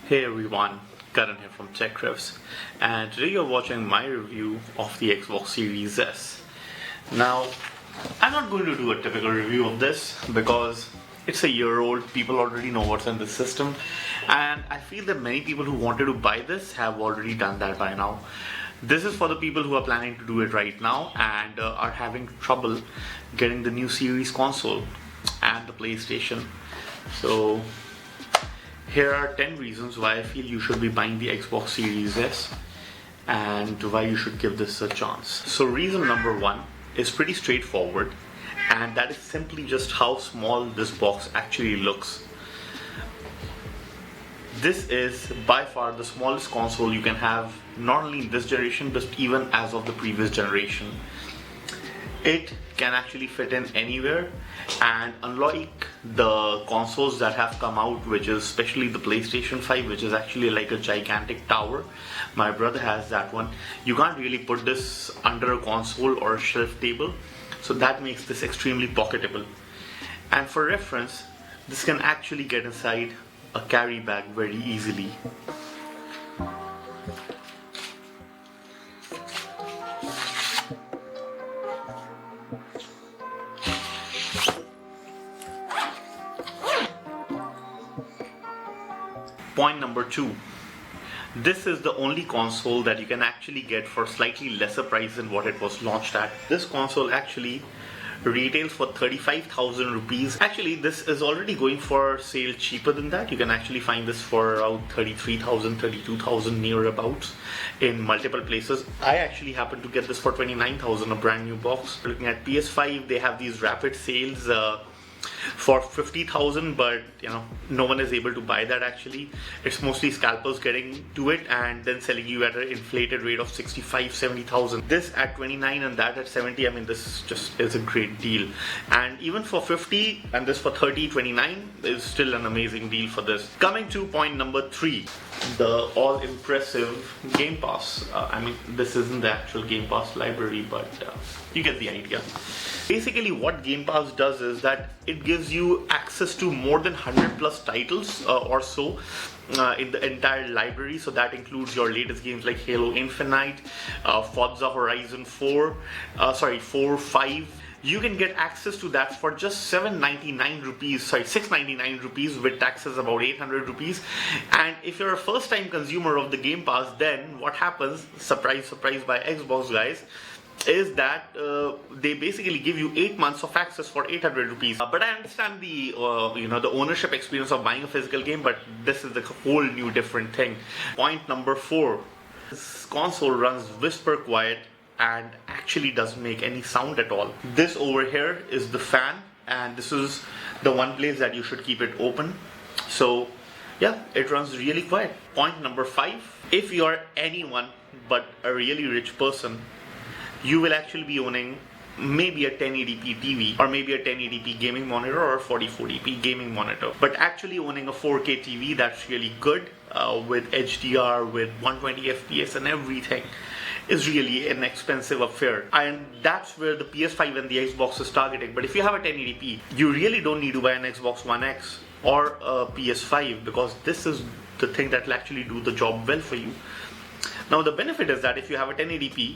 Hey everyone, Karan here from Tech Revs, and today you're watching my review of the Xbox Series S. Now, I'm not going to do a typical review of this because it's a year old, people already know what's in the system, and I feel that many people who wanted to buy this have already done that by now. This is for the people who are planning to do it right now and are having trouble getting the new Series console and the PlayStation. So, here are 10 reasons why I feel you should be buying the Xbox Series S and why you should give this a chance. So reason number one is pretty straightforward, and that is simply just how small this box actually looks. This is by far the smallest console you can have, not only in this generation but even as of the previous generation. It can actually fit in anywhere, and unlike the consoles that have come out, which is especially the PlayStation 5, which is actually like a gigantic tower, my brother has that one, you can't really put this under a console or a shelf table, so that makes this extremely pocketable. And for reference, this can actually get inside a carry bag very easily. Point number two, this is the only console that you can actually get for slightly lesser price than what it was launched at. This console actually retails for 35,000 rupees. Actually, this is already going for sale cheaper than that. You can actually find this for around 33,000, 32,000 near abouts in multiple places. I actually happened to get this for 29,000, a brand new box. Looking at PS5, they have these rapid sales for 50,000, but no one is able to buy that actually. It's mostly scalpers getting to it and then selling you at an inflated rate of 65, 70,000. This at 29 and that at 70, I mean, this just is a great deal. And even for 50 and this for 30, 29 is still an amazing deal for this. Coming to point number three, the all impressive Game Pass. I mean, this isn't the actual Game Pass library, but you get the idea. Basically what Game Pass does is that it gives you access to more than 100 plus titles or so in the entire library. So that includes your latest games like Halo Infinite, Forza Horizon 4, 5. You can get access to that for just 699 rupees with taxes about 800 rupees. And if you're a first time consumer of the Game Pass, then what happens, surprise, surprise by Xbox guys, is that they basically give you 8 months of access for 800 rupees. But I understand the the ownership experience of buying a physical game, but this is a whole new different thing. Point number four, this console runs whisper quiet and actually doesn't make any sound at all. This over here is the fan, and this is the one place that you should keep it open. So yeah, it runs really quiet. Point number five, if you're anyone but a really rich person, you will actually be owning maybe a 1080p TV or maybe a 1080p gaming monitor or a 4040p gaming monitor. But actually owning a 4K TV that's really good with HDR, with 120 FPS and everything is really an expensive affair. And that's where the PS5 and the Xbox is targeting. But if you have a 1080p, you really don't need to buy an Xbox One X or a PS5, because this is the thing that will actually do the job well for you. Now the benefit is that if you have a 1080p,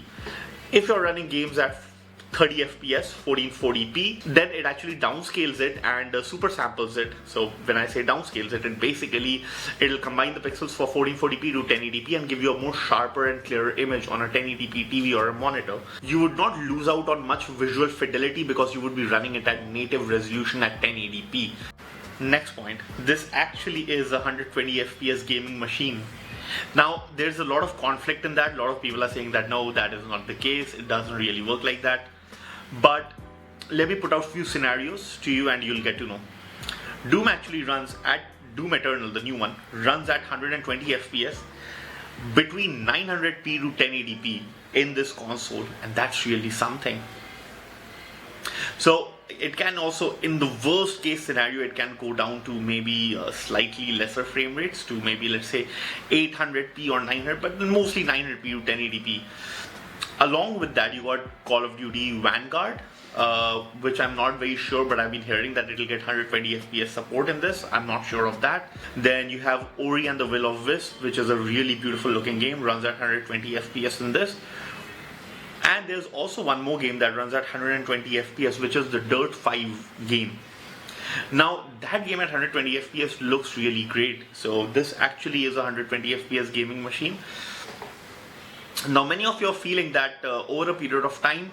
if you're running games at 30 FPS, 1440p, then it actually downscales it and super samples it. So when I say downscales it, it'll combine the pixels for 1440p to 1080p and give you a more sharper and clearer image on a 1080p TV or a monitor. You would not lose out on much visual fidelity because you would be running it at native resolution at 1080p. Next point, this actually is a 120 FPS gaming machine. Now, there's a lot of conflict in that. A lot of people are saying that no, that is not the case. It doesn't really work like that. But let me put out a few scenarios to you and you'll get to know. Doom actually runs at Doom Eternal, the new one, runs at 120 FPS between 900p to 1080p in this console, and that's really something. So it can also, in the worst case scenario, it can go down to maybe slightly lesser frame rates to maybe, let's say 800p or 900, but mostly 900p to 1080p. Along with that, you got Call of Duty Vanguard, which I'm not very sure, but I've been hearing that it'll get 120 FPS support in this. I'm not sure of that. Then you have Ori and the Will of Wisp, which is a really beautiful looking game, runs at 120 FPS in this. And there's also one more game that runs at 120 FPS, which is the Dirt 5 game. Now, that game at 120 FPS looks really great. So this actually is a 120 FPS gaming machine. Now, many of you are feeling that over a period of time,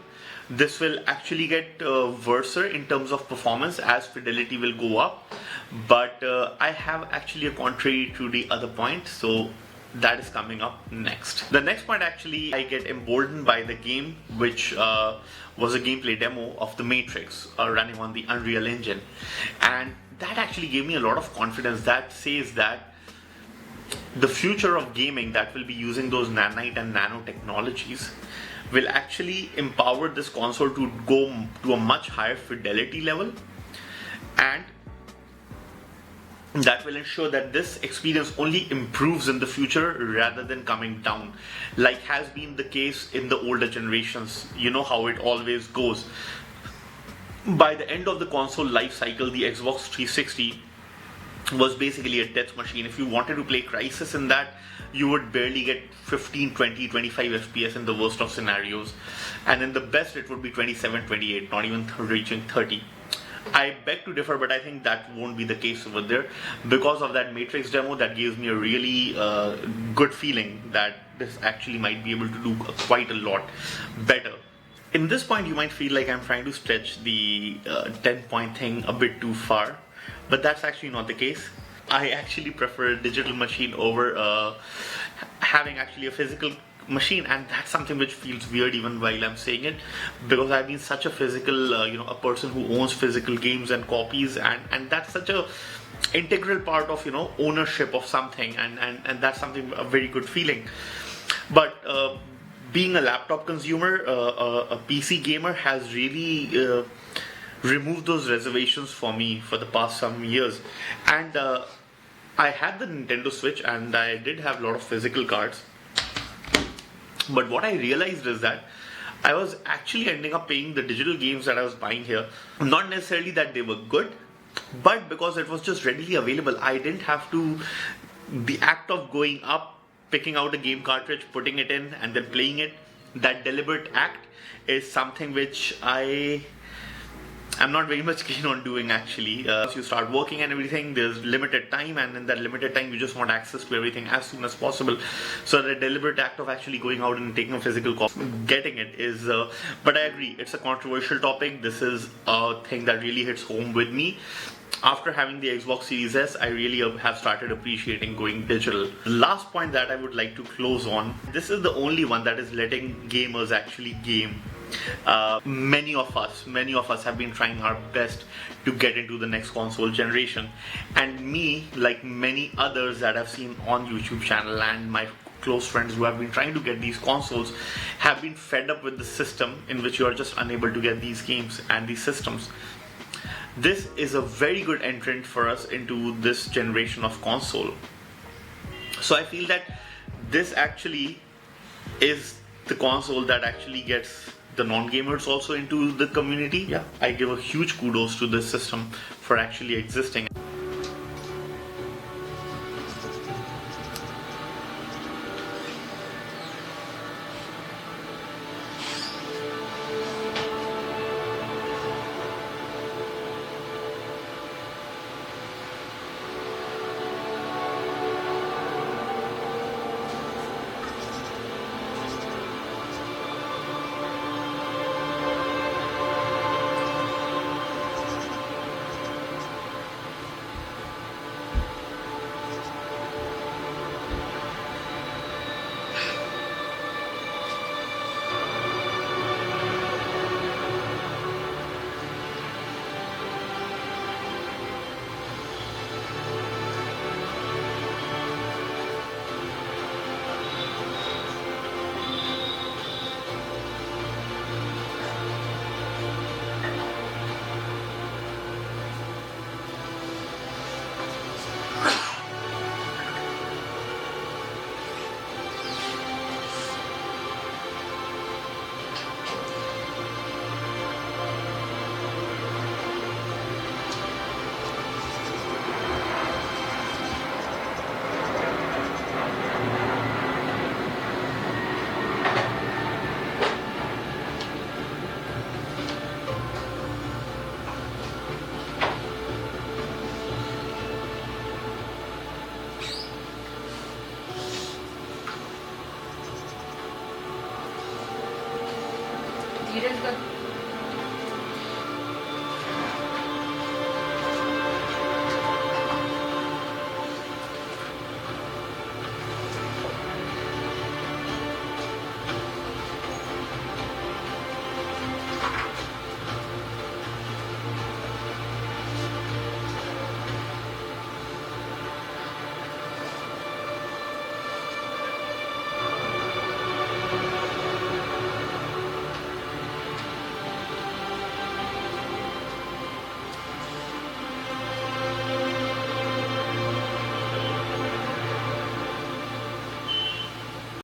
this will actually get worse in terms of performance as fidelity will go up. But I have actually a contrary to the other point, so that is coming up next. The next point, actually, I get emboldened by the game, which was a gameplay demo of The Matrix running on the Unreal Engine. And that actually gave me a lot of confidence. That says that the future of gaming that will be using those nanite and nanotechnologies will actually empower this console to go to a much higher fidelity level, and that will ensure that this experience only improves in the future rather than coming down, like has been the case in the older generations. You know how it always goes. By the end of the console life cycle, the Xbox 360 was basically a death machine. If you wanted to play Crysis in that, you would barely get 15, 20, 25 FPS in the worst of scenarios, and in the best it would be 27, 28, not even reaching 30. I beg to differ, but I think that won't be the case over there. Because of that Matrix demo, that gives me a really good feeling that this actually might be able to do quite a lot better. In this point, you might feel like I'm trying to stretch the 10-point thing a bit too far, but that's actually not the case. I actually prefer a digital machine over having actually a physical machine, and that's something which feels weird even while I'm saying it, because I've been such a physical, a person who owns physical games and copies, and that's such a integral part of ownership of something, and that's something, a very good feeling. But being a laptop consumer, a PC gamer has really removed those reservations for me for the past some years. And I had the Nintendo Switch and I did have a lot of physical cards, but what I realized is that I was actually ending up paying the digital games that I was buying here, not necessarily that they were good, but because it was just readily available. I didn't have to, the act of going up, picking out a game cartridge, putting it in and then playing it, that deliberate act is something which I'm not very much keen on doing actually. As you start working and everything, there's limited time, and in that limited time you just want access to everything as soon as possible. So the deliberate act of actually going out and taking a physical copy, getting it is, but I agree, it's a controversial topic. This is a thing that really hits home with me. After having the Xbox Series S, I really have started appreciating going digital. The last point that I would like to close on, this is the only one that is letting gamers actually game. Many of us have been trying our best to get into the next console generation, and me, like many others that I've seen on YouTube channel and my close friends who have been trying to get these consoles, have been fed up with the system in which you are just unable to get these games and these systems. This is a very good entrant for us into this generation of console. So I feel that this actually is the console that actually gets the non-gamers also into the community. Yeah, I give a huge kudos to this system for actually existing. it is the